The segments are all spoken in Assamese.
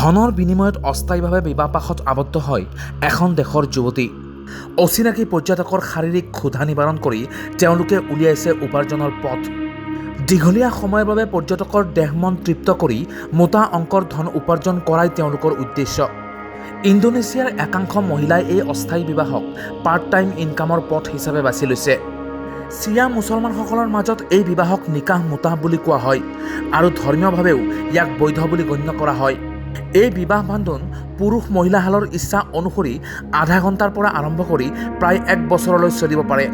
ধনৰ বিনিময়ত অস্থায়ীভাৱে বিবাহপাশত আবদ্ধ হয় এখন দেশৰ যুৱতী। অচিনাকি পৰ্যটকৰ শাৰীৰিক ক্ষুধা নিবাৰণ কৰি তেওঁলোকে উলিয়াইছে উপাৰ্জনৰ পথ। দীঘলীয়া সময়ৰ বাবে পৰ্যটকৰ দেহ মন তৃপ্ত কৰি মোটা অংকৰ ধন উপাৰ্জন কৰাই তেওঁলোকৰ উদ্দেশ্য। ইণ্ডোনেছিয়াৰ একাংশ মহিলাই এই অস্থায়ী বিবাহক পাৰ্ট টাইম ইনকামৰ পথ হিচাপে বাছি লৈছে। চিয়া মুছলমানসকলৰ মাজত এই বিবাহক নিকাহ মুতাহ বুলি কোৱা হয় আৰু ধৰ্মীয়ভাৱেও ইয়াক বৈধ বুলি গণ্য কৰা হয়। এই বিবাহ বান্ধোন পুৰুষ মহিলাহালৰ ইচ্ছা অনুসৰি আধা ঘণ্টাৰ পৰা আৰম্ভ কৰি প্ৰায় 1 বছৰলৈ চলিব পাৰে।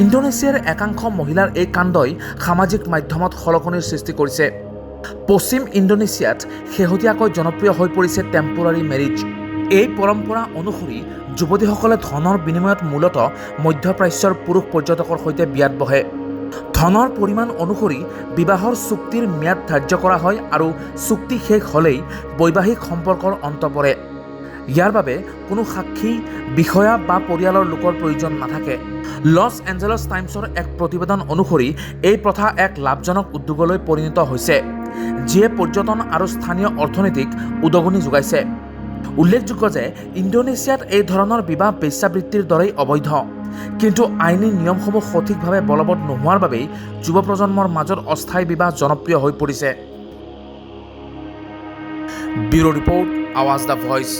ইণ্ডোনেছিয়াৰ একাংশ মহিলাৰ এই কাণ্ডই সামাজিক মাধ্যমত খলকনিৰ সৃষ্টি কৰিছে। পশ্চিম ইণ্ডোনেছিয়াত শেহতীয়াকৈ জনপ্ৰিয় হৈ পৰিছে টেম্পোৰাৰী মেৰিজ। এই পৰম্পৰা অনুসৰি যুৱতীসকলে ধনৰ বিনিময়ত মূলতঃ মধ্যপ্ৰাচ্যৰ পুৰুষ পৰ্যটকৰ সৈতে বিয়াত বহে। ধনৰ পৰিমাণ অনুসৰি বিবাহৰ চুক্তিৰ ম্যাদ ধাৰ্য কৰা হয় আৰু চুক্তি শেষ হ'লেই বৈবাহিক সম্পৰ্কৰ অন্ত পৰে। ইয়াৰ বাবে কোনো সাক্ষী, বিষয়া বা পৰিয়ালৰ লোকৰ প্ৰয়োজন নাথাকে। লছ এঞ্জেলছ টাইমছৰ এক প্ৰতিবেদন অনুসৰি এই প্ৰথা এক লাভজনক উদ্যোগলৈ পৰিণত হৈছে, যিয়ে পৰ্যটন আৰু স্থানীয় অৰ্থনীতিক উদগনি যোগাইছে। উল্লেখযোগ্য যে ইণ্ডোনেছিয়াত এই ধৰণৰ বিবাহ বেশ্যাবৃত্তিৰ দৰেই অবৈধ, কিন্তু আইনী নিয়মসমূহ সঠিকভাৱে বলবৎ নোহোৱাৰ বাবেই যুৱ প্ৰজন্মৰ মাজত অস্থায়ী বিবাহ জনপ্ৰিয় হৈ পৰিছে। ব্যুৰো ৰিপৰ্ট, আৱাজ দ্য ভইচ।